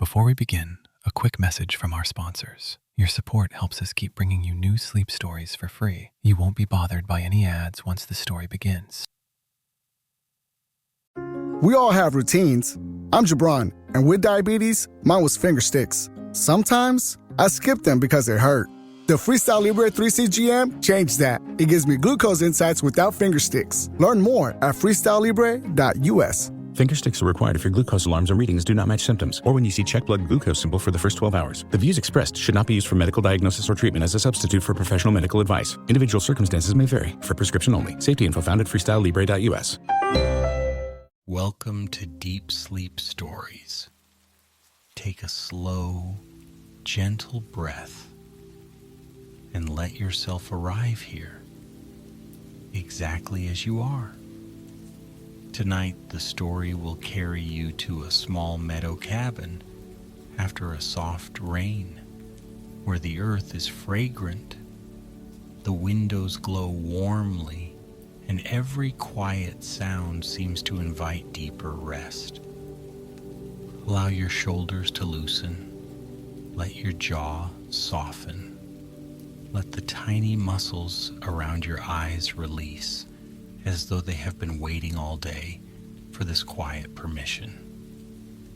Before we begin, a quick message from our sponsors. Your support helps us keep bringing you new sleep stories for free. You won't be bothered by any ads once the story begins. We all have routines. I'm Jabron, and with diabetes, mine was finger sticks. Sometimes, I skip them because it hurt. The Freestyle Libre 3CGM changed that. It gives me glucose insights without finger sticks. Learn more at freestylelibre.us. Finger sticks are required if your glucose alarms or readings do not match symptoms, or when you see check blood glucose symbol for the first 12 hours. The views expressed should not be used for medical diagnosis or treatment as a substitute for professional medical advice. Individual circumstances may vary. For prescription only. Safety info found at freestylelibre.us. Welcome to Deep Sleep Stories. Take a slow, gentle breath and let yourself arrive here, exactly as you are. Tonight, the story will carry you to a small meadow cabin after a soft rain, where the earth is fragrant, the windows glow warmly, and every quiet sound seems to invite deeper rest. Allow your shoulders to loosen. Let your jaw soften. Let the tiny muscles around your eyes release, as though they have been waiting all day for this quiet permission.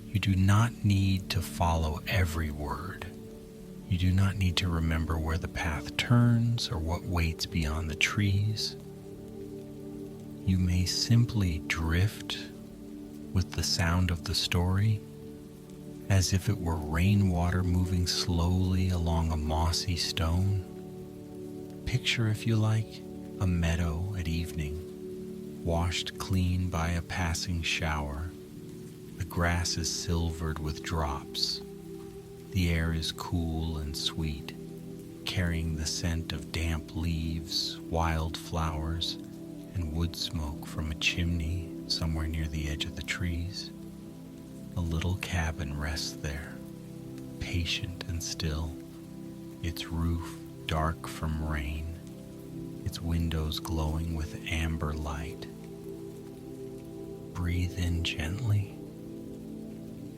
You do not need to follow every word. You do not need to remember where the path turns or what waits beyond the trees. You may simply drift with the sound of the story, as if it were rainwater moving slowly along a mossy stone. Picture, if you like, a meadow at evening, washed clean by a passing shower. The grass is silvered with drops. The air is cool and sweet, carrying the scent of damp leaves, wild flowers, and wood smoke from a chimney somewhere near the edge of the trees. A little cabin rests there, patient and still, its roof dark from rain, its windows glowing with amber light. Breathe in gently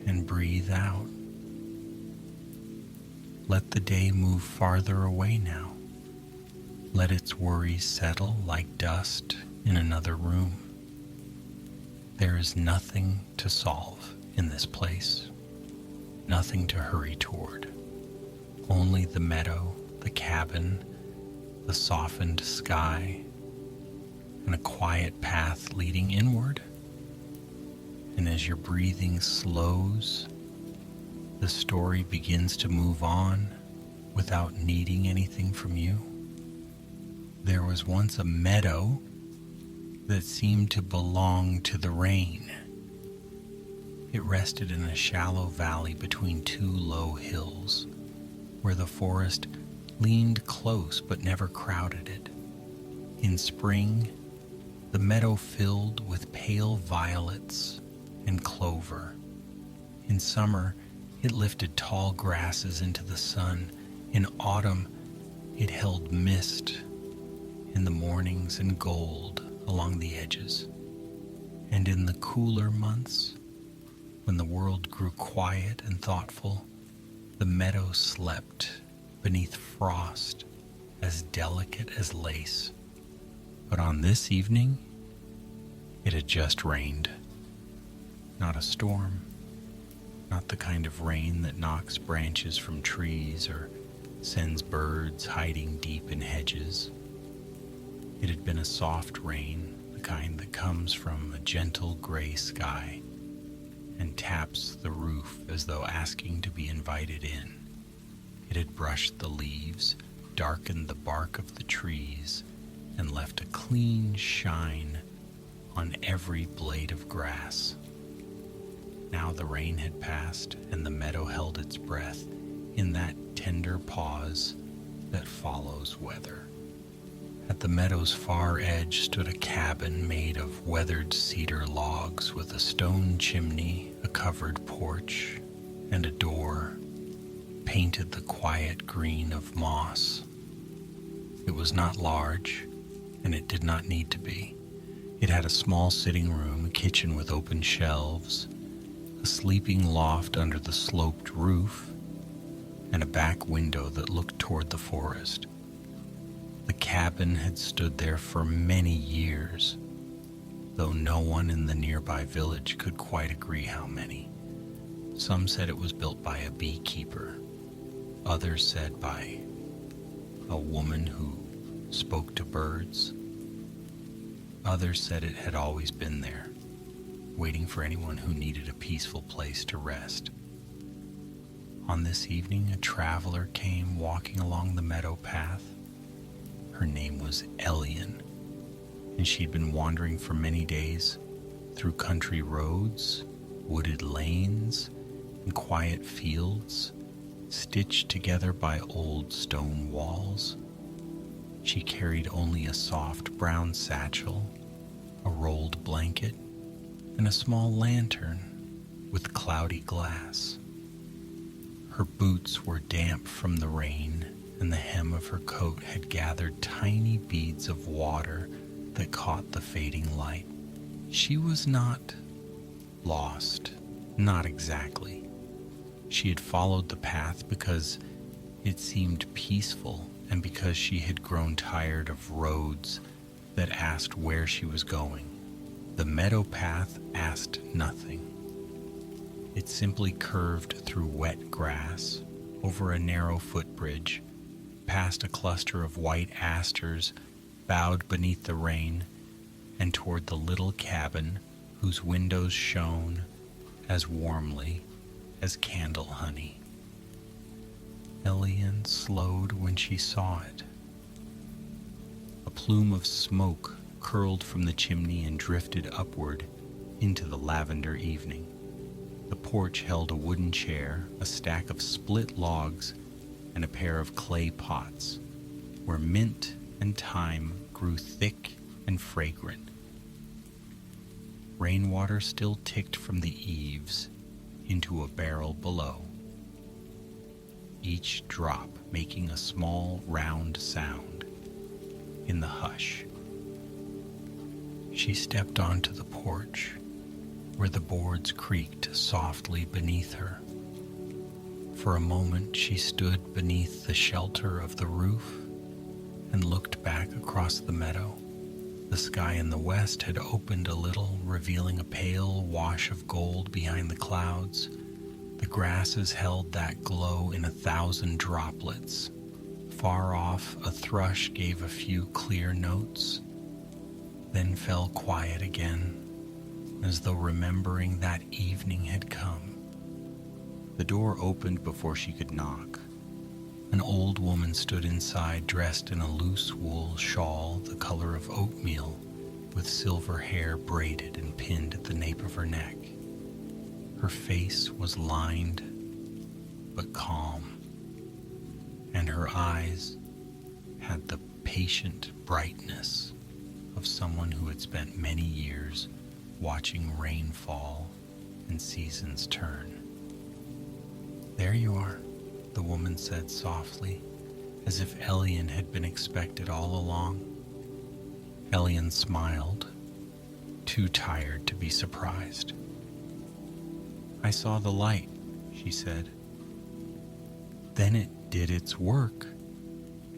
and breathe out. Let the day move farther away now. Let its worries settle like dust in another room. There is nothing to solve in this place, nothing to hurry toward. Only the meadow, the cabin, the softened sky, and a quiet path leading inward. And as your breathing slows, the story begins to move on without needing anything from you. There was once a meadow that seemed to belong to the rain. It rested in a shallow valley between two low hills, where the forest leaned close but never crowded it. In spring, the meadow filled with pale violets and clover. In summer, it lifted tall grasses into the sun. In autumn, it held mist in the mornings and gold along the edges. And in the cooler months, when the world grew quiet and thoughtful, the meadow slept beneath frost as delicate as lace. But on this evening, it had just rained. Not a storm, not the kind of rain that knocks branches from trees or sends birds hiding deep in hedges. It had been a soft rain, the kind that comes from a gentle gray sky and taps the roof as though asking to be invited in. It had brushed the leaves, darkened the bark of the trees, and left a clean shine on every blade of grass. Now the rain had passed, and the meadow held its breath in that tender pause that follows weather. At the meadow's far edge stood a cabin made of weathered cedar logs with a stone chimney, a covered porch, and a door painted the quiet green of moss. It was not large, and it did not need to be. It had a small sitting room, a kitchen with open shelves, a sleeping loft under the sloped roof, and a back window that looked toward the forest. The cabin had stood there for many years, though no one in the nearby village could quite agree how many. Some said it was built by a beekeeper. Others said by a woman who spoke to birds. Others said it had always been there, waiting for anyone who needed a peaceful place to rest. On this evening, a traveler came walking along the meadow path. Her name was Elian, and she'd been wandering for many days through country roads, wooded lanes, and quiet fields, stitched together by old stone walls. She carried only a soft brown satchel, a rolled blanket, and a small lantern with cloudy glass. Her boots were damp from the rain, and the hem of her coat had gathered tiny beads of water that caught the fading light. She was not lost, not exactly. She had followed the path because it seemed peaceful and because she had grown tired of roads that asked where she was going. The meadow path asked nothing. It simply curved through wet grass, over a narrow footbridge, past a cluster of white asters bowed beneath the rain, and toward the little cabin whose windows shone as warmly as candle honey. Elian slowed when she saw it. A plume of smoke curled from the chimney and drifted upward into the lavender evening. The porch held a wooden chair, a stack of split logs, and a pair of clay pots, where mint and thyme grew thick and fragrant. Rainwater still ticked from the eaves into a barrel below, each drop making a small round sound in the hush. She stepped onto the porch, where the boards creaked softly beneath her. For a moment she stood beneath the shelter of the roof and looked back across the meadow. The sky in the west had opened a little, revealing a pale wash of gold behind the clouds. The grasses held that glow in 1,000 droplets. Far off, a thrush gave a few clear notes, then fell quiet again, as though remembering that evening had come. The door opened before she could knock. An old woman stood inside, dressed in a loose wool shawl the color of oatmeal, with silver hair braided and pinned at the nape of her neck. Her face was lined but calm, and her eyes had the patient brightness of someone who had spent many years watching rain fall and seasons turn. "There you are," the woman said softly, as if Elian had been expected all along. Elian smiled, too tired to be surprised. "I saw the light," she said. "Then it did its work,"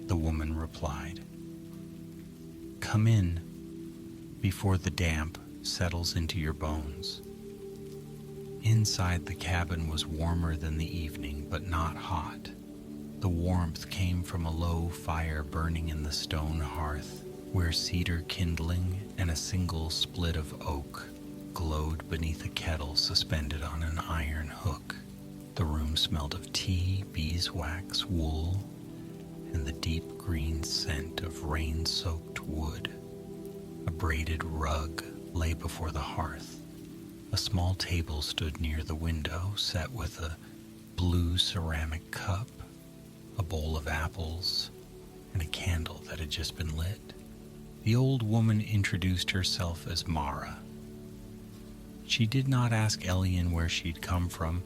the woman replied. "Come in before the damp settles into your bones." Inside the cabin was warmer than the evening, but not hot. The warmth came from a low fire burning in the stone hearth, where cedar kindling and a single split of oak glowed beneath a kettle suspended on an iron hook. The room smelled of tea, beeswax, wool, and the deep green scent of rain-soaked wood. A braided rug lay before the hearth. A small table stood near the window, set with a blue ceramic cup, a bowl of apples, and a candle that had just been lit. The old woman introduced herself as Mara. She did not ask Elian where she'd come from,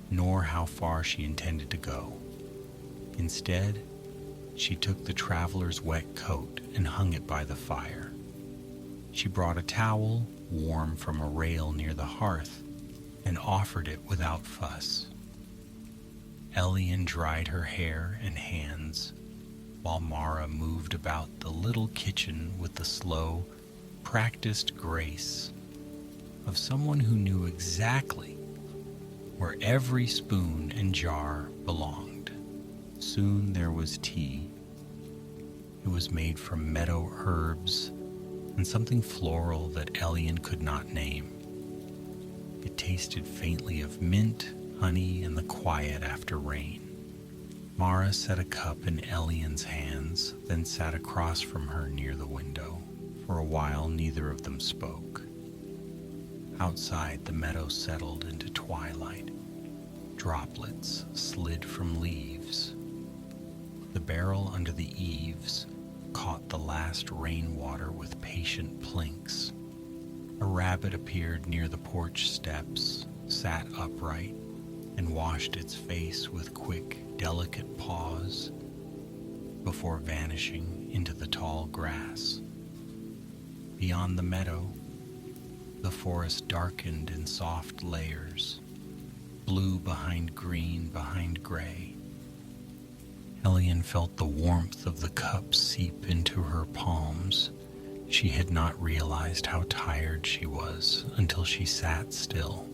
nor how far she intended to go. Instead, she took the traveler's wet coat and hung it by the fire. She brought a towel, warm from a rail near the hearth, and offered it without fuss. Elian dried her hair and hands while Mara moved about the little kitchen with the slow, practiced grace of someone who knew exactly where every spoon and jar belonged. Soon there was tea. It was made from meadow herbs and something floral that Elian could not name. It tasted faintly of mint, honey, and the quiet after rain. Mara set a cup in Elian's hands, then sat across from her near the window. For a while, neither of them spoke. Outside, the meadow settled into twilight. Droplets slid from leaves. The barrel under the eaves caught the last rainwater with patient plinks. A rabbit appeared near the porch steps, sat upright, and washed its face with quick, delicate paws before vanishing into the tall grass. Beyond the meadow, the forest darkened in soft layers, blue behind green behind gray. Elian felt the warmth of the cup seep into her palms. She had not realized how tired she was until she sat still.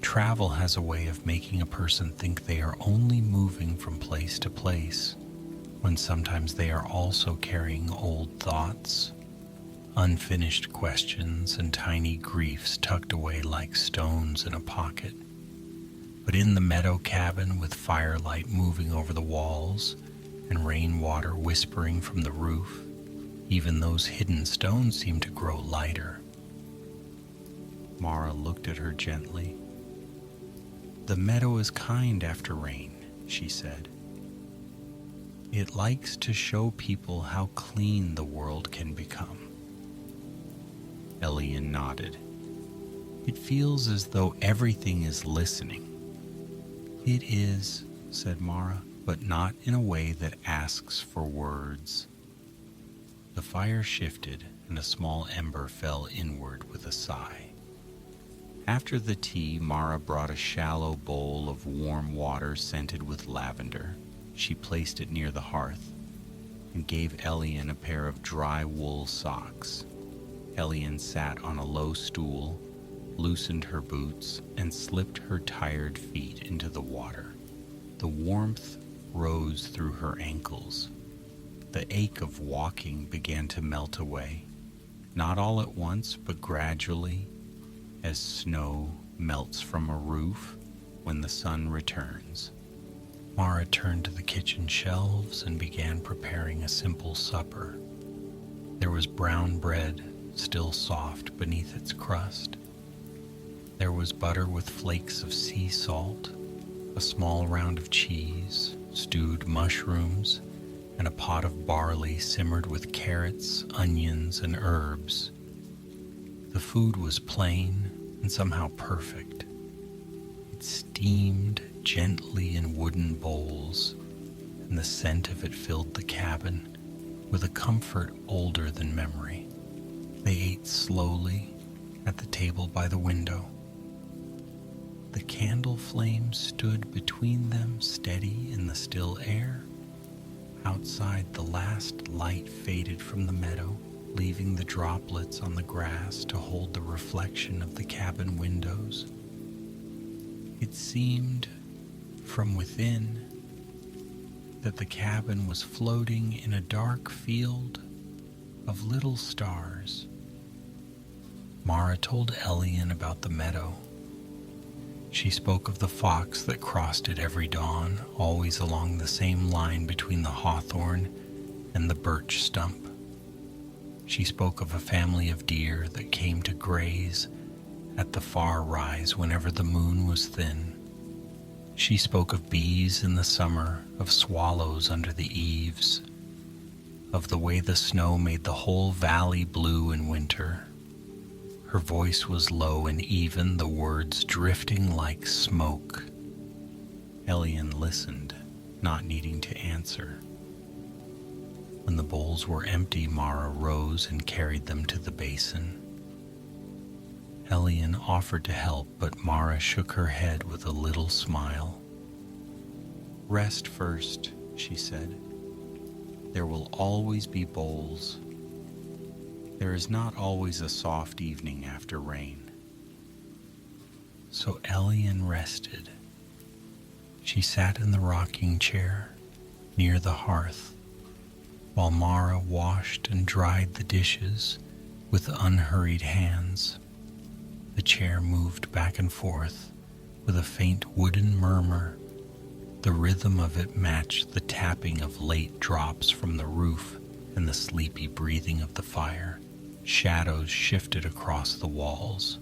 Travel has a way of making a person think they are only moving from place to place, when sometimes they are also carrying old thoughts, unfinished questions, and tiny griefs tucked away like stones in a pocket. But in the meadow cabin, with firelight moving over the walls and rainwater whispering from the roof, even those hidden stones seemed to grow lighter. Mara looked at her gently. "The meadow is kind after rain," she said. "It likes to show people how clean the world can become." Elian nodded. "It feels as though everything is listening." "It is," said Mara, "but not in a way that asks for words." The fire shifted, and a small ember fell inward with a sigh. After the tea, Mara brought a shallow bowl of warm water scented with lavender. She placed it near the hearth and gave Elian a pair of dry wool socks. Elian sat on a low stool, loosened her boots, and slipped her tired feet into the water. The warmth rose through her ankles. The ache of walking began to melt away, not all at once, but gradually, as snow melts from a roof when the sun returns. Mara turned to the kitchen shelves and began preparing a simple supper. There was brown bread, still soft beneath its crust. There was butter with flakes of sea salt, a small round of cheese, stewed mushrooms, and a pot of barley simmered with carrots, onions, and herbs. The food was plain and somehow perfect. It steamed gently in wooden bowls, and the scent of it filled the cabin with a comfort older than memory. They ate slowly at the table by the window. The candle flame stood between them, steady in the still air. Outside, the last light faded from the meadow, leaving the droplets on the grass to hold the reflection of the cabin windows. It seemed, from within, that the cabin was floating in a dark field of little stars. Mara told Elian about the meadow. She spoke of the fox that crossed it every dawn, always along the same line between the hawthorn and the birch stump. She spoke of a family of deer that came to graze at the far rise whenever the moon was thin. She spoke of bees in the summer, of swallows under the eaves, of the way the snow made the whole valley blue in winter. Her voice was low and even, the words drifting like smoke. Elian listened, not needing to answer. When the bowls were empty, Mara rose and carried them to the basin. Elian offered to help, but Mara shook her head with a little smile. "Rest first," she said. "There will always be bowls. There is not always a soft evening after rain." So Elian rested. She sat in the rocking chair near the hearth, while Mara washed and dried the dishes with unhurried hands. The chair moved back and forth with a faint wooden murmur. The rhythm of it matched the tapping of late drops from the roof and the sleepy breathing of the fire. Shadows shifted across the walls.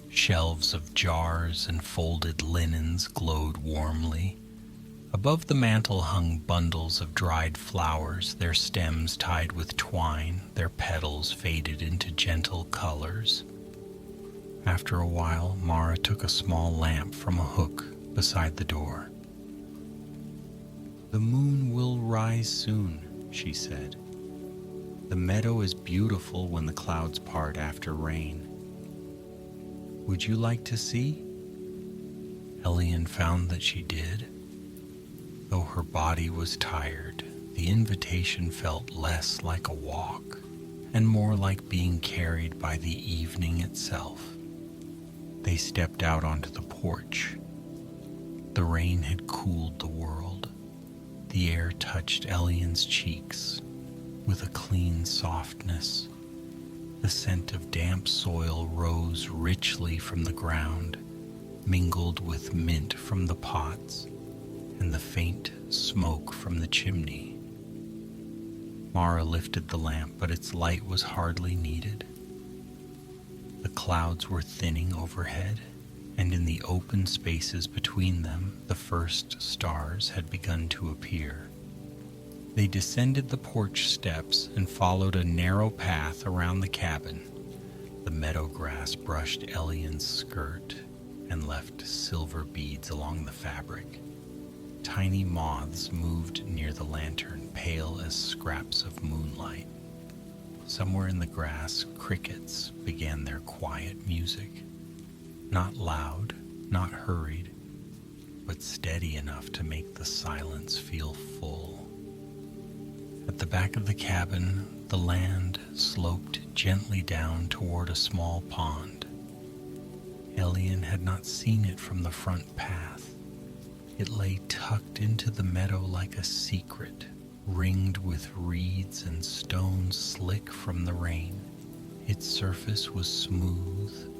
Shelves of jars and folded linens glowed warmly. Above the mantel hung bundles of dried flowers, their stems tied with twine, their petals faded into gentle colors. After a while, Mara took a small lamp from a hook beside the door. "The moon will rise soon," she said. "The meadow is beautiful when the clouds part after rain. Would you like to see?" Elian found that she did. Though her body was tired, the invitation felt less like a walk and more like being carried by the evening itself. They stepped out onto the porch. The rain had cooled the world. The air touched Elian's cheeks with a clean softness. The scent of damp soil rose richly from the ground, mingled with mint from the pots and the faint smoke from the chimney. Mara lifted the lamp, but its light was hardly needed. The clouds were thinning overhead, and in the open spaces between them, the first stars had begun to appear. They descended the porch steps and followed a narrow path around the cabin. The meadow grass brushed Elian's skirt and left silver beads along the fabric. Tiny moths moved near the lantern, pale as scraps of moonlight. Somewhere in the grass, crickets began their quiet music. Not loud, not hurried, but steady enough to make the silence feel full. At the back of the cabin, the land sloped gently down toward a small pond. Elian had not seen it from the front path. It lay tucked into the meadow like a secret, ringed with reeds and stones slick from the rain. Its surface was smooth,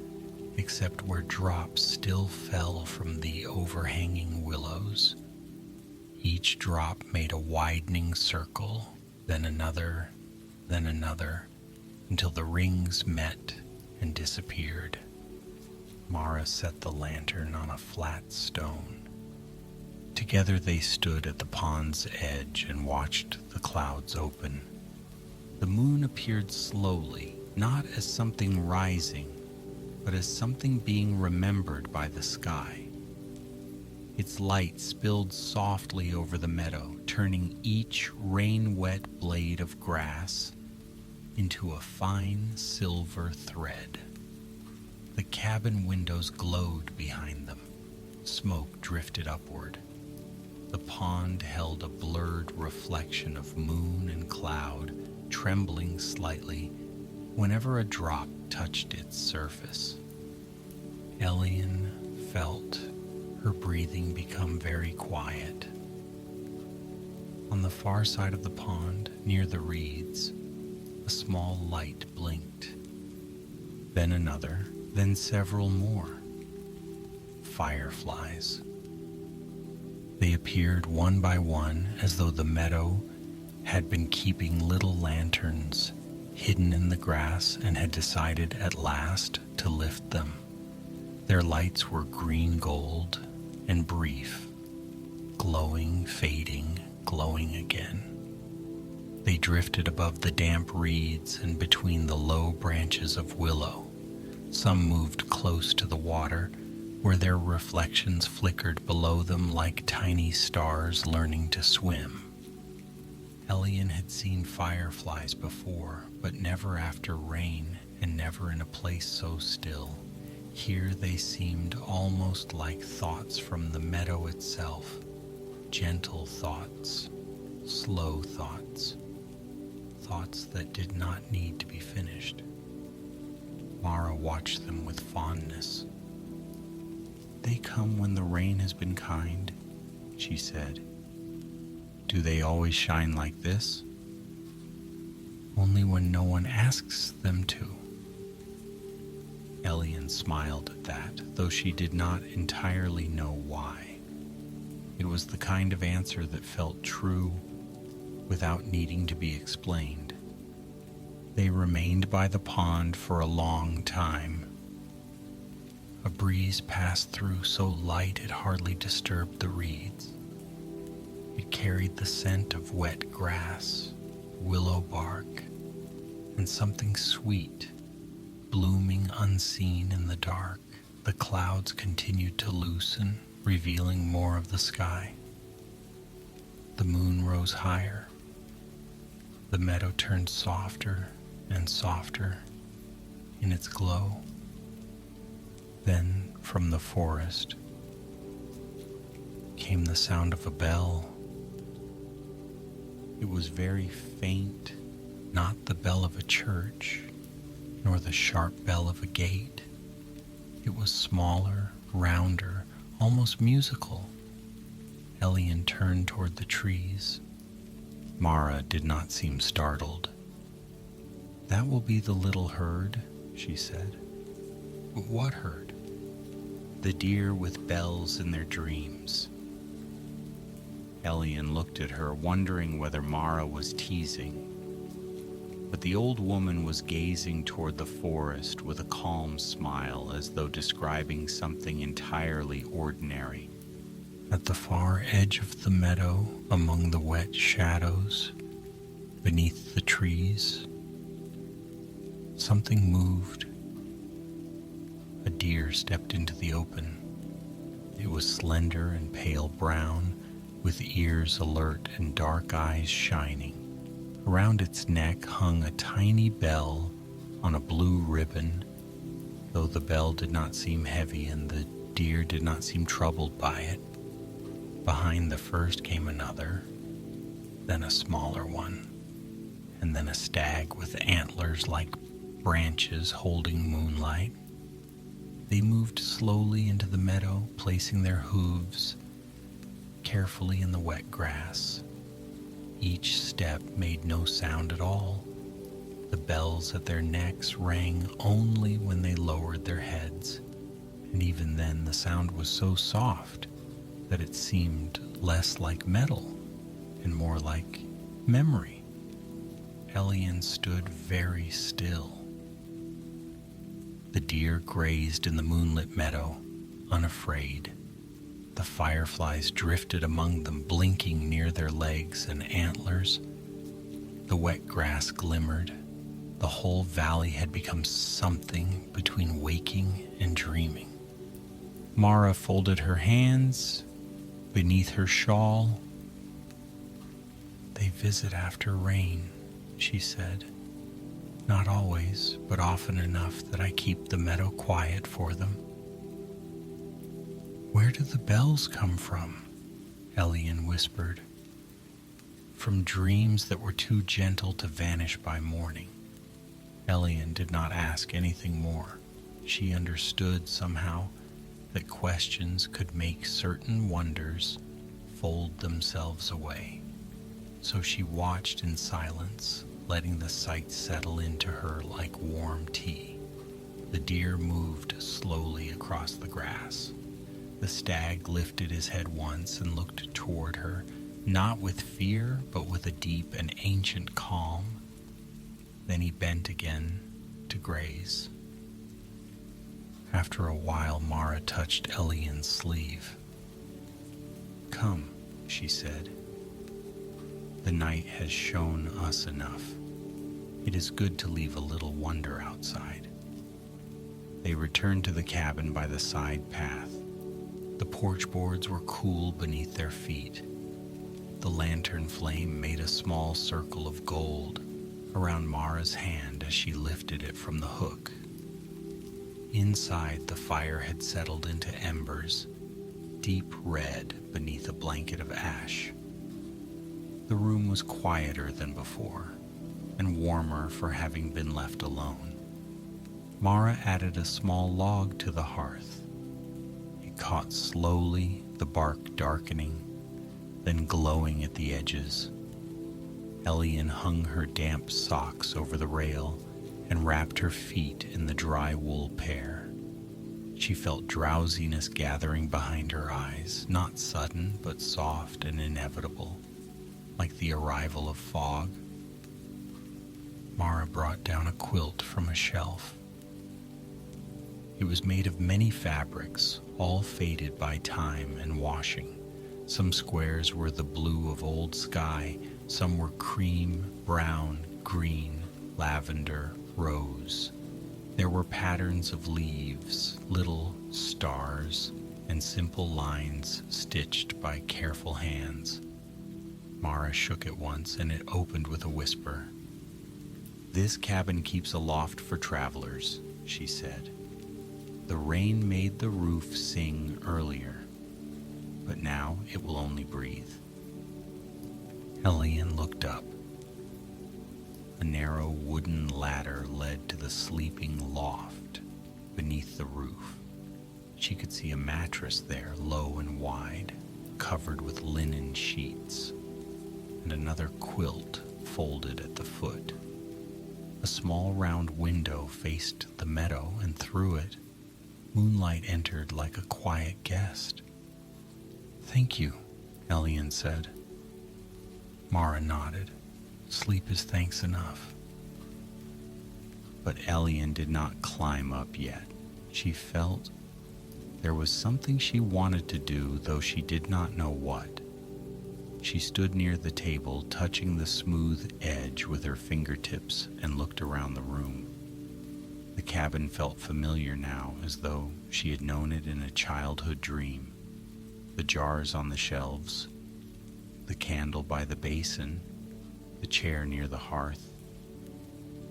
except where drops still fell from the overhanging willows. Each drop made a widening circle, then another, until the rings met and disappeared. Mara set the lantern on a flat stone. Together they stood at the pond's edge and watched the clouds open. The moon appeared slowly, not as something rising, but as something being remembered by the sky. Its light spilled softly over the meadow, turning each rain-wet blade of grass into a fine silver thread. The cabin windows glowed behind them. Smoke drifted upward. The pond held a blurred reflection of moon and cloud, trembling slightly whenever a drop touched its surface. Elian felt her breathing become very quiet. On the far side of the pond, near the reeds, a small light blinked. Then another, then several more. Fireflies. They appeared one by one as though the meadow had been keeping little lanterns hidden in the grass and had decided at last to lift them. Their lights were green gold and brief, glowing, fading, glowing again. They drifted above the damp reeds and between the low branches of willow. Some moved close to the water, where their reflections flickered below them like tiny stars learning to swim. Elian had seen fireflies before, but never after rain, and never in a place so still. Here they seemed almost like thoughts from the meadow itself, gentle thoughts, slow thoughts, thoughts that did not need to be finished. Mara watched them with fondness. "They come when the rain has been kind," she said. "Do they always shine like this?" "Only when no one asks them to." Elian smiled at that, though she did not entirely know why. It was the kind of answer that felt true without needing to be explained. They remained by the pond for a long time. A breeze passed through so light it hardly disturbed the reeds. It carried the scent of wet grass, willow bark, and something sweet, blooming unseen in the dark. The clouds continued to loosen, revealing more of the sky. The moon rose higher. The meadow turned softer and softer in its glow. Then, from the forest, came the sound of a bell. It was very faint, not the bell of a church, nor the sharp bell of a gate. It was smaller, rounder, almost musical. Elian turned toward the trees. Mara did not seem startled. "That will be the little herd," she said. "What herd?" "The deer with bells in their dreams." Elian looked at her, wondering whether Mara was teasing. But the old woman was gazing toward the forest with a calm smile, as though describing something entirely ordinary. At the far edge of the meadow, among the wet shadows, beneath the trees, something moved. A deer stepped into the open. It was slender and pale brown, with ears alert and dark eyes shining. Around its neck hung a tiny bell on a blue ribbon, though the bell did not seem heavy and the deer did not seem troubled by it. Behind the first came another, then a smaller one, and then a stag with antlers like branches holding moonlight. They moved slowly into the meadow, placing their hooves carefully in the wet grass. Each step made no sound at all. The bells at their necks rang only when they lowered their heads, and even then the sound was so soft that it seemed less like metal and more like memory. Elian stood very still. The deer grazed in the moonlit meadow, unafraid. The fireflies drifted among them, blinking near their legs and antlers. The wet grass glimmered. The whole valley had become something between waking and dreaming. Mara folded her hands beneath her shawl. "They visit after rain," she said. "Not always, but often enough that I keep the meadow quiet for them." "Where do the bells come from?" Elian whispered. "From dreams that were too gentle to vanish by morning." Elian did not ask anything more. She understood somehow that questions could make certain wonders fold themselves away. So she watched in silence, letting the sight settle into her like warm tea. The deer moved slowly across the grass. The stag lifted his head once and looked toward her, not with fear, but with a deep and ancient calm. Then he bent again to graze. After a while, Mara touched Elian's sleeve. "Come," she said. "The night has shown us enough. It is good to leave a little wonder outside." They returned to the cabin by the side path. The porch boards were cool beneath their feet. The lantern flame made a small circle of gold, around Mara's hand as she lifted it from the hook. Inside, the fire had settled into embers, deep red beneath a blanket of ash. The room was quieter than before, and warmer for having been left alone. Mara added a small log to the hearth. It caught slowly, the bark darkening, then glowing at the edges. Elian hung her damp socks over the rail and wrapped her feet in the dry wool pair. She felt drowsiness gathering behind her eyes, not sudden, but soft and inevitable, like the arrival of fog. Mara brought down a quilt from a shelf. It was made of many fabrics, all faded by time and washing. Some squares were the blue of old sky, some were cream, brown, green, lavender, rose. There were patterns of leaves, little stars, and simple lines stitched by careful hands. Mara shook it once, and it opened with a whisper. "This cabin keeps a loft for travelers," she said. "The rain made the roof sing earlier, but now it will only breathe." Elian looked up. A narrow wooden ladder led to the sleeping loft beneath the roof. She could see a mattress there, low and wide, covered with linen sheets, and another quilt folded at the foot. A small round window faced the meadow, and through it, moonlight entered like a quiet guest. "Thank you," Elian said. Mara nodded. "Sleep is thanks enough." But Elian did not climb up yet. She felt there was something she wanted to do, though she did not know what. She stood near the table, touching the smooth edge with her fingertips, and looked around the room. The cabin felt familiar now, as though she had known it in a childhood dream. The jars on the shelves, the candle by the basin, the chair near the hearth,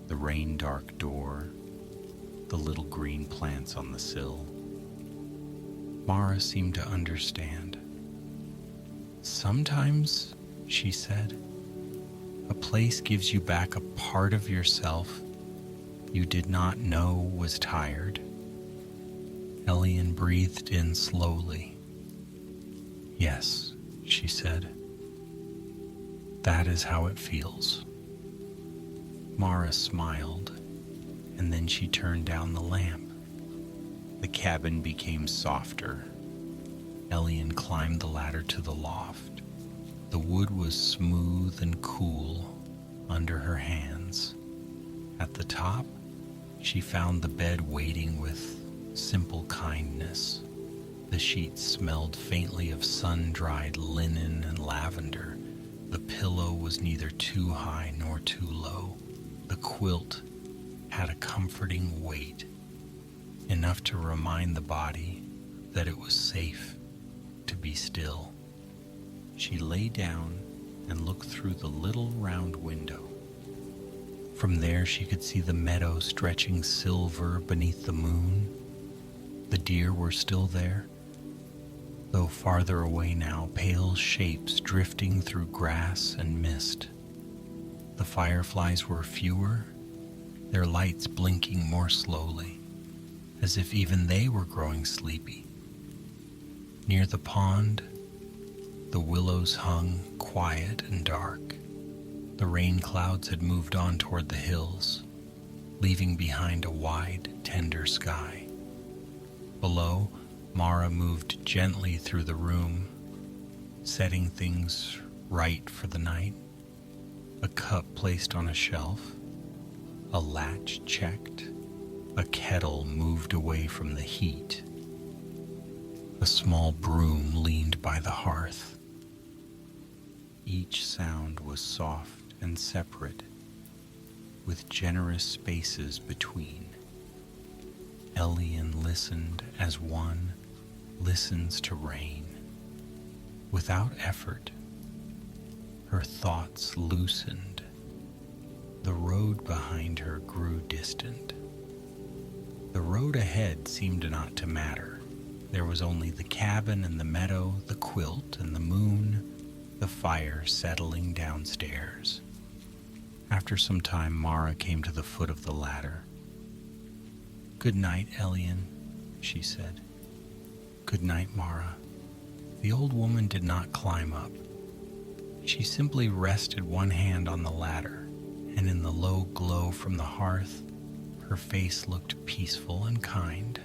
the rain-dark door, the little green plants on the sill. Mara seemed to understand. "Sometimes," she said, "a place gives you back a part of yourself you did not know was tired." Elian breathed in slowly. "Yes," she said. "That is how it feels." Mara smiled, and then she turned down the lamp. The cabin became softer. Elian climbed the ladder to the loft. The wood was smooth and cool under her hands. At the top, she found the bed waiting with simple kindness. The sheets smelled faintly of sun-dried linen and lavender. The pillow was neither too high nor too low. The quilt had a comforting weight, enough to remind the body that it was safe to be still. She lay down and looked through the little round window. From there she could see the meadow stretching silver beneath the moon. The deer were still there, though farther away now, pale shapes drifting through grass and mist. The fireflies were fewer, their lights blinking more slowly, as if even they were growing sleepy. Near the pond, the willows hung quiet and dark. The rain clouds had moved on toward the hills, leaving behind a wide, tender sky. Below, Mara moved gently through the room, setting things right for the night. A cup placed on a shelf, a latch checked, a kettle moved away from the heat. A small broom leaned by the hearth. Each sound was soft and separate, with generous spaces between. Elian listened as one listens to rain. Without effort, her thoughts loosened. The road behind her grew distant. The road ahead seemed not to matter. There was only the cabin and the meadow, the quilt and the moon, the fire settling downstairs. After some time, Mara came to the foot of the ladder. "Good night, Elian," she said. "Good night, Mara." The old woman did not climb up. She simply rested one hand on the ladder, and in the low glow from the hearth, her face looked peaceful and kind.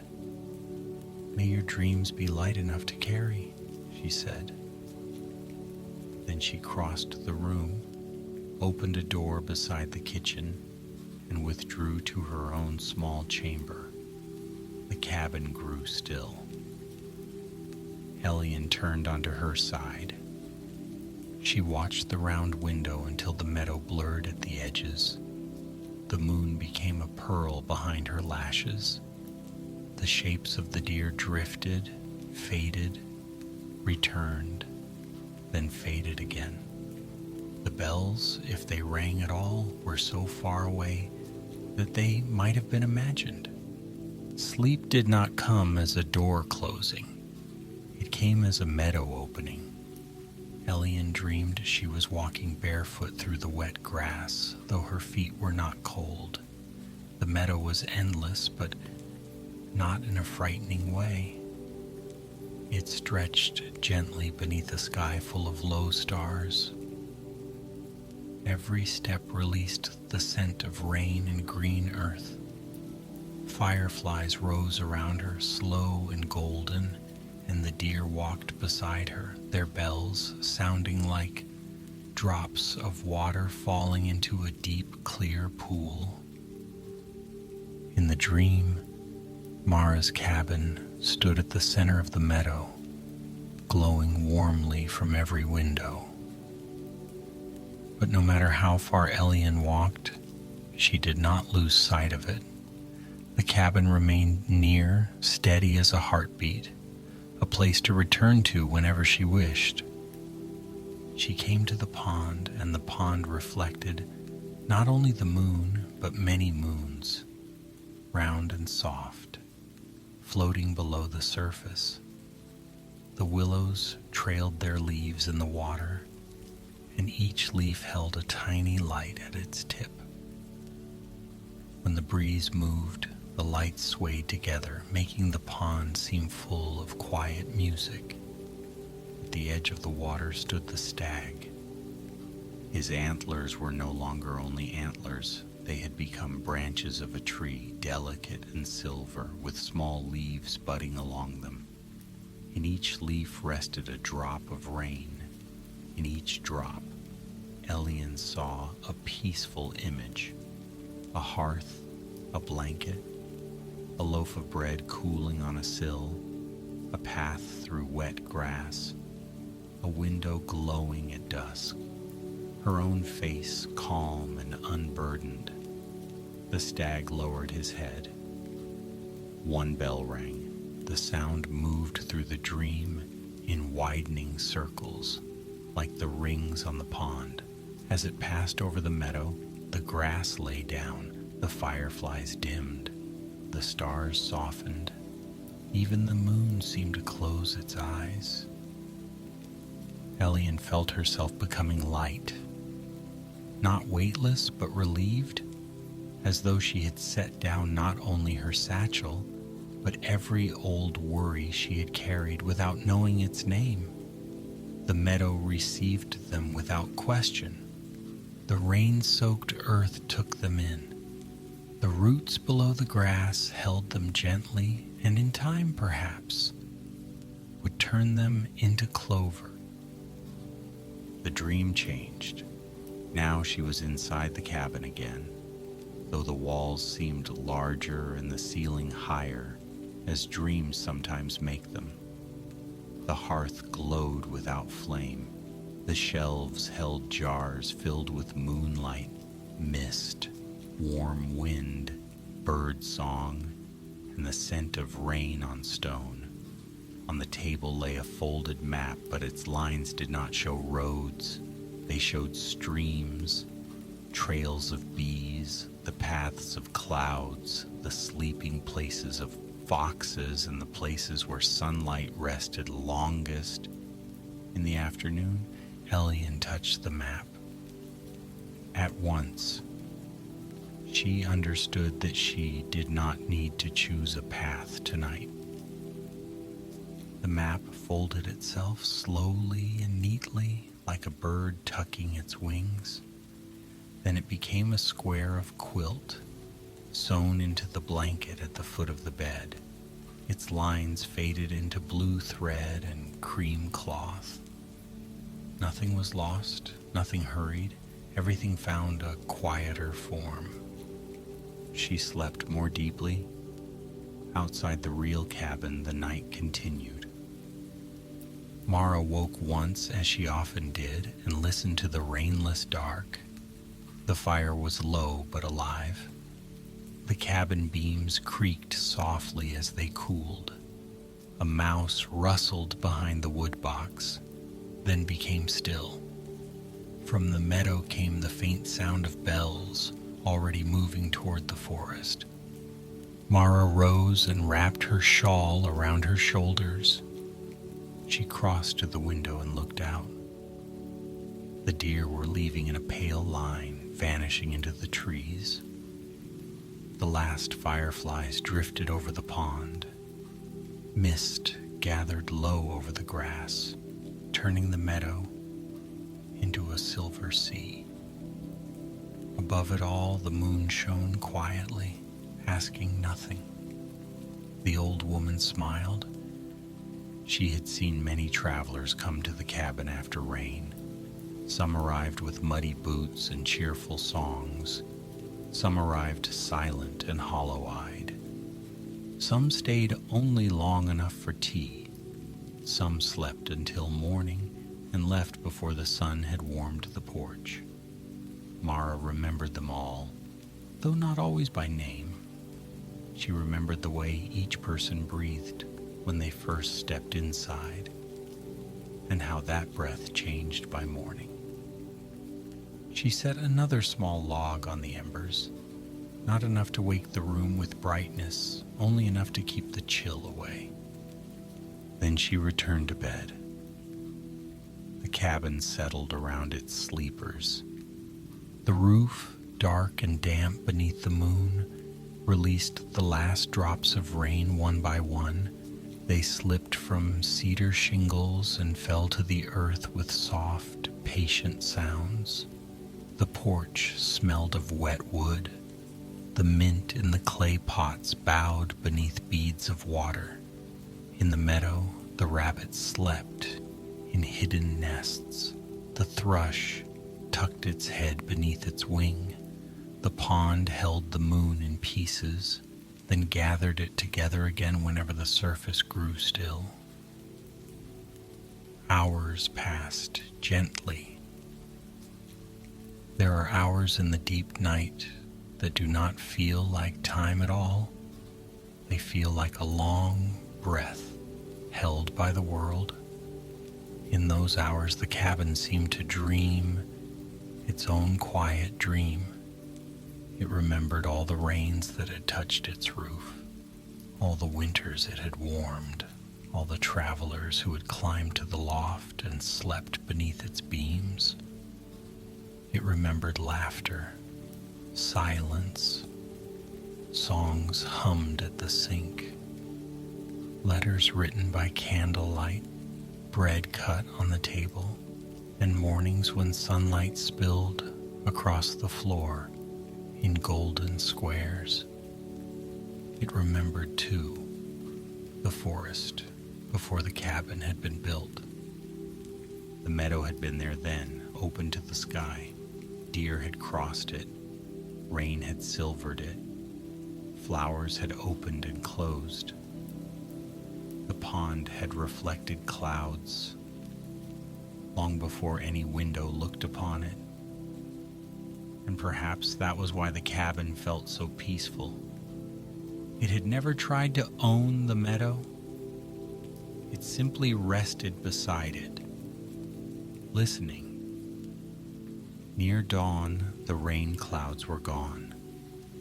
"May your dreams be light enough to carry," she said. Then she crossed the room, opened a door beside the kitchen, and withdrew to her own small chamber. The cabin grew still. Elian turned onto her side. She watched the round window until the meadow blurred at the edges. The moon became a pearl behind her lashes. The shapes of the deer drifted, faded, returned, then faded again. The bells, if they rang at all, were so far away that they might have been imagined. Sleep did not come as a door closing. It came as a meadow opening. Elian dreamed she was walking barefoot through the wet grass, though her feet were not cold. The meadow was endless, but not in a frightening way. It stretched gently beneath a sky full of low stars. Every step released the scent of rain and green earth. Fireflies rose around her, slow and golden, and the deer walked beside her, their bells sounding like drops of water falling into a deep, clear pool. In the dream, Mara's cabin stood at the center of the meadow, glowing warmly from every window. But no matter how far Elian walked, she did not lose sight of it. The cabin remained near, steady as a heartbeat, a place to return to whenever she wished. She came to the pond, and the pond reflected not only the moon, but many moons, round and soft, floating below the surface. The willows trailed their leaves in the water, and each leaf held a tiny light at its tip. When the breeze moved, the lights swayed together, making the pond seem full of quiet music. At the edge of the water stood the stag. His antlers were no longer only antlers. They had become branches of a tree, delicate and silver, with small leaves budding along them. In each leaf rested a drop of rain. In each drop, Elian saw a peaceful image: a hearth, a blanket, a loaf of bread cooling on a sill, a path through wet grass, a window glowing at dusk, her own face calm and unburdened. The stag lowered his head. One bell rang. The sound moved through the dream in widening circles, like the rings on the pond. As it passed over the meadow, the grass lay down, the fireflies dimmed, the stars softened, even the moon seemed to close its eyes. Elian felt herself becoming light, not weightless but relieved, as though she had set down not only her satchel, but every old worry she had carried without knowing its name. The meadow received them without question. The rain-soaked earth took them in. The roots below the grass held them gently, and in time, perhaps, would turn them into clover. The dream changed. Now she was inside the cabin again, though the walls seemed larger and the ceiling higher, as dreams sometimes make them. The hearth glowed without flame. The shelves held jars filled with moonlight, mist, warm wind, bird song, and the scent of rain on stone. On the table lay a folded map, but its lines did not show roads. They showed streams, trails of bees, the paths of clouds, the sleeping places of foxes, and the places where sunlight rested longest. In the afternoon, Elian touched the map. At once, she understood that she did not need to choose a path tonight. The map folded itself slowly and neatly, like a bird tucking its wings. Then it became a square of quilt, sewn into the blanket at the foot of the bed. Its lines faded into blue thread and cream cloth. Nothing was lost, nothing hurried. Everything found a quieter form. She slept more deeply. Outside the real cabin, the night continued. Mara woke once, as she often did, and listened to the rainless dark. The fire was low but alive. The cabin beams creaked softly as they cooled. A mouse rustled behind the wood box, then became still. From the meadow came the faint sound of bells, already moving toward the forest. Mara rose and wrapped her shawl around her shoulders. She crossed to the window and looked out. The deer were leaving in a pale line, vanishing into the trees. The last fireflies drifted over the pond. Mist gathered low over the grass, turning the meadow into a silver sea. Above it all, the moon shone quietly, asking nothing. The old woman smiled. She had seen many travelers come to the cabin after rain. Some arrived with muddy boots and cheerful songs. Some arrived silent and hollow-eyed. Some stayed only long enough for tea. Some slept until morning and left before the sun had warmed the porch. Mara remembered them all, though not always by name. She remembered the way each person breathed when they first stepped inside, and how that breath changed by morning. She set another small log on the embers, not enough to wake the room with brightness, only enough to keep the chill away. Then she returned to bed. The cabin settled around its sleepers. The roof, dark and damp beneath the moon, released the last drops of rain one by one. They slipped from cedar shingles and fell to the earth with soft, patient sounds. The porch smelled of wet wood. The mint in the clay pots bowed beneath beads of water. In the meadow, the rabbit slept in hidden nests. The thrush tucked its head beneath its wing. The pond held the moon in pieces, then gathered it together again whenever the surface grew still. Hours passed gently. There are hours in the deep night that do not feel like time at all. They feel like a long breath held by the world. In those hours, the cabin seemed to dream its own quiet dream. It remembered all the rains that had touched its roof, all the winters it had warmed, all the travelers who had climbed to the loft and slept beneath its beams. It remembered laughter, silence, songs hummed at the sink, letters written by candlelight, bread cut on the table, and mornings when sunlight spilled across the floor in golden squares. It remembered, too, the forest before the cabin had been built. The meadow had been there then, open to the sky. Deer had crossed it. Rain had silvered it. Flowers had opened and closed. The pond had reflected clouds long before any window looked upon it. And perhaps that was why the cabin felt so peaceful. It had never tried to own the meadow. It simply rested beside it, listening, Near dawn, the rain clouds were gone.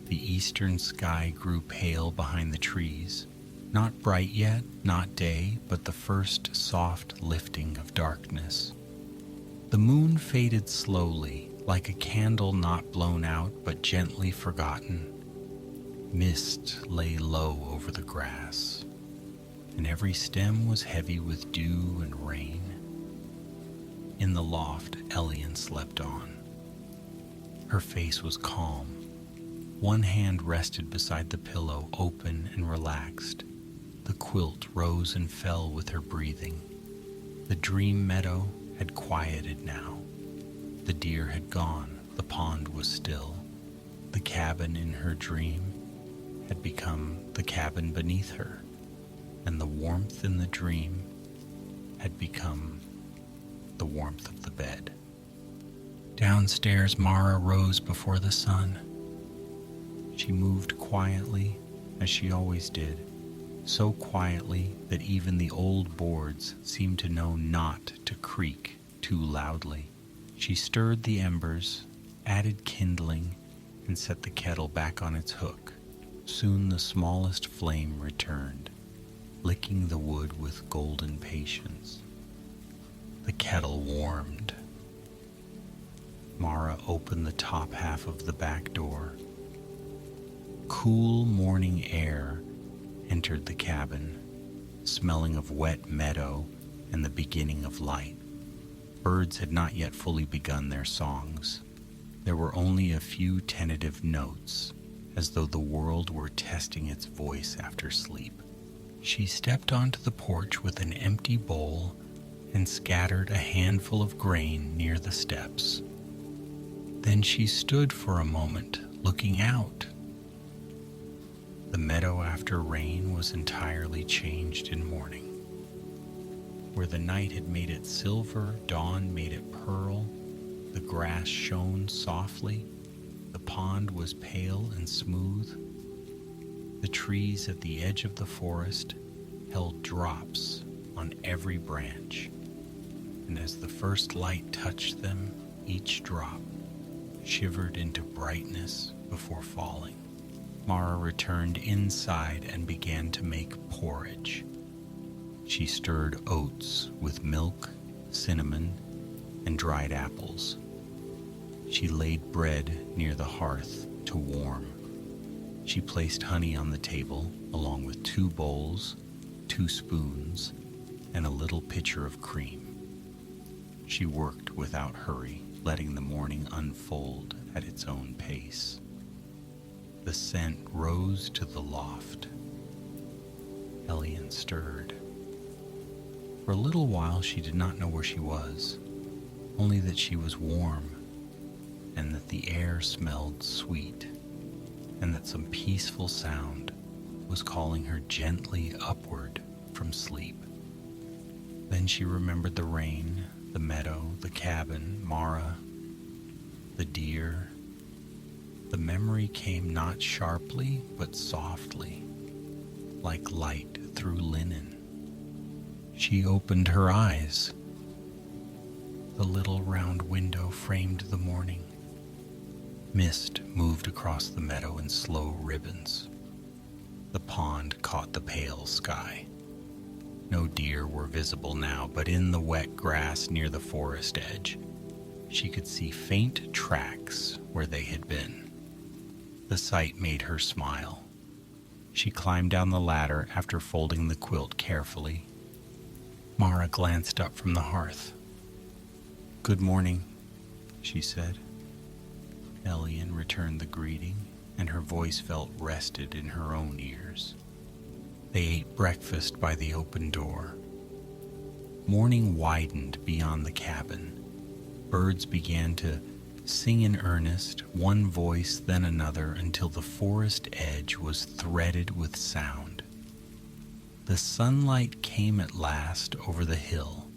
The eastern sky grew pale behind the trees. Not bright yet, not day, but the first soft lifting of darkness. The moon faded slowly, like a candle not blown out but gently forgotten. Mist lay low over the grass, and every stem was heavy with dew and rain. In the loft, Elian slept on. Her face was calm. One hand rested beside the pillow, open and relaxed. The quilt rose and fell with her breathing. The dream meadow had quieted now. The deer had gone. The pond was still. The cabin in her dream had become the cabin beneath her, and the warmth in the dream had become the warmth of the bed. Downstairs, Mara rose before the sun. She moved quietly, as she always did, so quietly that even the old boards seemed to know not to creak too loudly. She stirred the embers, added kindling, and set the kettle back on its hook. Soon the smallest flame returned, licking the wood with golden patience. The kettle warmed. Mara opened the top half of the back door. Cool morning air entered the cabin, smelling of wet meadow and the beginning of light. Birds had not yet fully begun their songs. There were only a few tentative notes, as though the world were testing its voice after sleep. She stepped onto the porch with an empty bowl and scattered a handful of grain near the steps. Then she stood for a moment, looking out. The meadow after rain was entirely changed in morning. Where the night had made it silver, dawn made it pearl. The grass shone softly. The pond was pale and smooth. The trees at the edge of the forest held drops on every branch, and as the first light touched them, each drop shivered into brightness before falling. Mara returned inside and began to make porridge. She stirred oats with milk, cinnamon, and dried apples. She laid bread near the hearth to warm. She placed honey on the table, along with 2 bowls, 2 spoons, and a little pitcher of cream. She worked without hurry, letting the morning unfold at its own pace. The scent rose to the loft. Elian stirred. For a little while she did not know where she was, only that she was warm, and that the air smelled sweet, and that some peaceful sound was calling her gently upward from sleep. Then she remembered the rain, the meadow, the cabin, Mara, the deer. The memory came not sharply, but softly, like light through linen. She opened her eyes. The little round window framed the morning. Mist moved across the meadow in slow ribbons. The pond caught the pale sky. No deer were visible now, but in the wet grass near the forest edge, she could see faint tracks where they had been. The sight made her smile. She climbed down the ladder after folding the quilt carefully. Mara glanced up from the hearth. "Good morning," she said. Elian returned the greeting, and her voice felt rested in her own ears. They ate breakfast by the open door. Morning widened beyond the cabin. Birds began to sing in earnest, one voice then another, until the forest edge was threaded with sound. The sunlight came at last over the hill,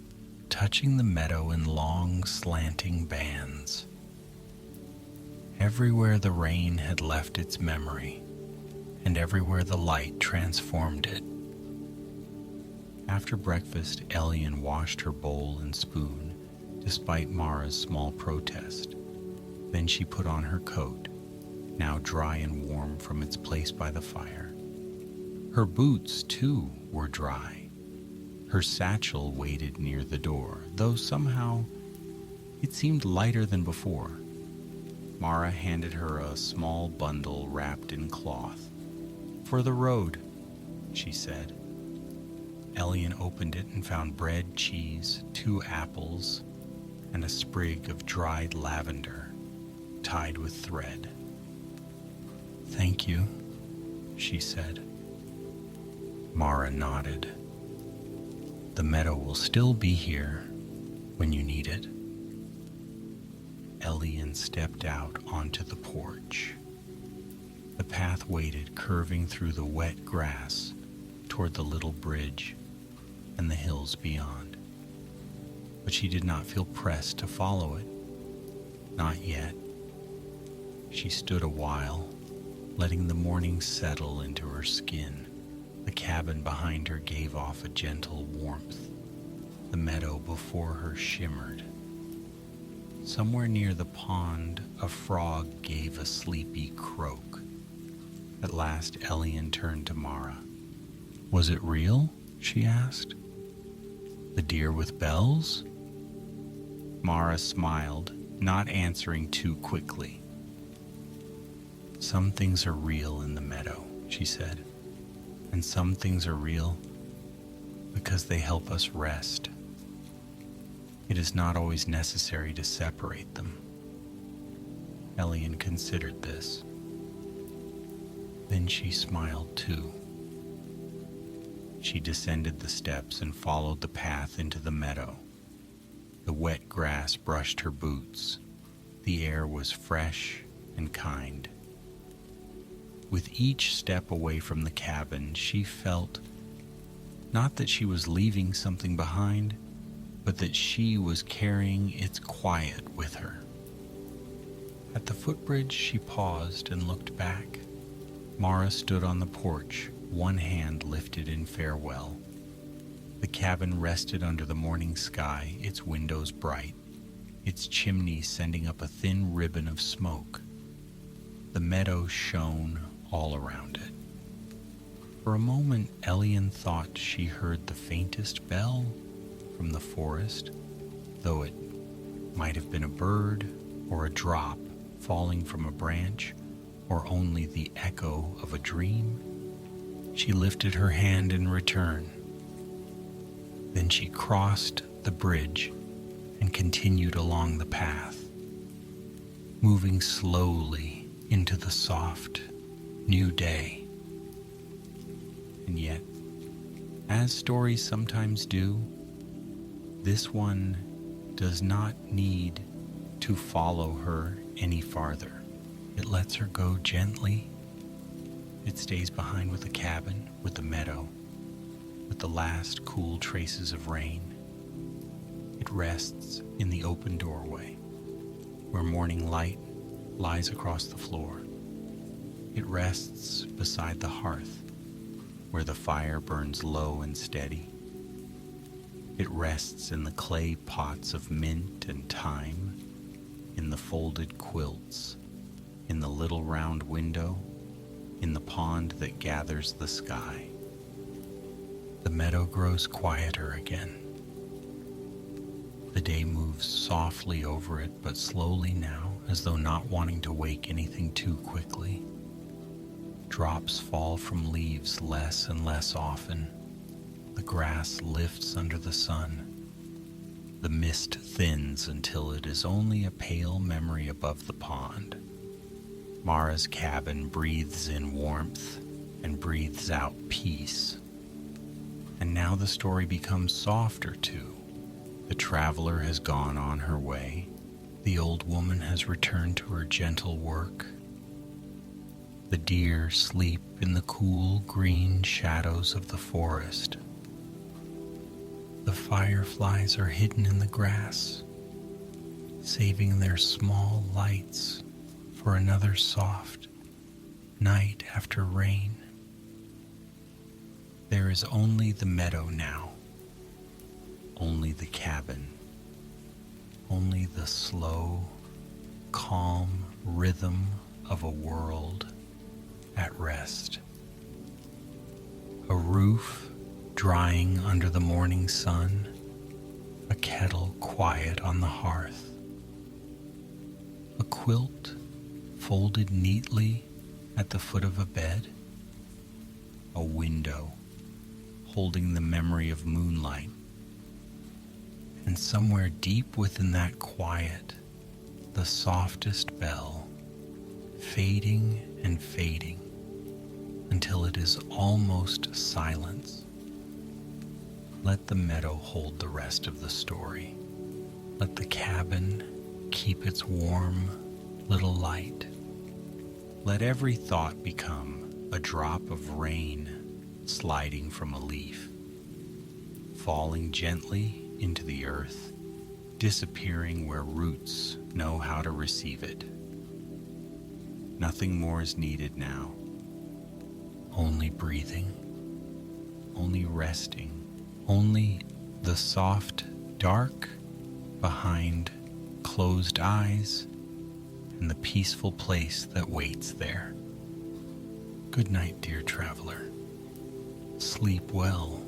touching the meadow in long, slanting bands. Everywhere the rain had left its memory, and everywhere the light transformed it. After breakfast, Elian washed her bowl and spoon, despite Mara's small protest. Then she put on her coat, now dry and warm from its place by the fire. Her boots, too, were dry. Her satchel waited near the door, though somehow it seemed lighter than before. Mara handed her a small bundle wrapped in cloth. "For the road," she said. Elian opened it and found bread, cheese, 2 apples, and a sprig of dried lavender tied with thread. "Thank you," she said. Mara nodded. "The meadow will still be here when you need it." Elian stepped out onto the porch. The path waited, curving through the wet grass toward the little bridge and the hills beyond. But she did not feel pressed to follow it. Not yet. She stood a while, letting the morning settle into her skin. The cabin behind her gave off a gentle warmth. The meadow before her shimmered. Somewhere near the pond, a frog gave a sleepy croak. At last, Elian turned to Mara. "Was it real?" she asked. "The deer with bells?" Mara smiled, not answering too quickly. "Some things are real in the meadow," she said, "and some things are real because they help us rest. It is not always necessary to separate them." Elian considered this. Then she smiled too. She descended the steps and followed the path into the meadow. The wet grass brushed her boots. The air was fresh and kind. With each step away from the cabin, she felt not that she was leaving something behind, but that she was carrying its quiet with her. At the footbridge, she paused and looked back. Mara stood on the porch, one hand lifted in farewell. The cabin rested under the morning sky, its windows bright, its chimney sending up a thin ribbon of smoke. The meadow shone all around it. For a moment, Elian thought she heard the faintest bell from the forest, though it might have been a bird or a drop falling from a branch, or only the echo of a dream. She lifted her hand in return. Then she crossed the bridge and continued along the path, moving slowly into the soft, new day. And yet, as stories sometimes do, this one does not need to follow her any farther. It lets her go gently. It stays behind with the cabin, with the meadow, with the last cool traces of rain. It rests in the open doorway, where morning light lies across the floor. It rests beside the hearth, where the fire burns low and steady. It rests in the clay pots of mint and thyme, in the folded quilts, in the little round window, in the pond that gathers the sky. The meadow grows quieter again. The day moves softly over it, but slowly now, as though not wanting to wake anything too quickly. Drops fall from leaves less and less often. The grass lifts under the sun. The mist thins until it is only a pale memory above the pond. Mara's cabin breathes in warmth and breathes out peace. And now the story becomes softer too. The traveler has gone on her way. The old woman has returned to her gentle work. The deer sleep in the cool green shadows of the forest. The fireflies are hidden in the grass, saving their small lights for another soft night after rain. There is only the meadow now, only the cabin, only the slow, calm rhythm of a world at rest. A roof drying under the morning sun, a kettle quiet on the hearth, a quilt folded neatly at the foot of a bed, a window holding the memory of moonlight, and somewhere deep within that quiet, the softest bell, fading and fading until it is almost silence. Let the meadow hold the rest of the story. Let the cabin keep its warm little light. Let every thought become a drop of rain sliding from a leaf, falling gently into the earth, disappearing where roots know how to receive it. Nothing more is needed now. Only breathing, only resting, only the soft dark behind closed eyes and the peaceful place that waits there. Good night, dear traveler. Sleep well.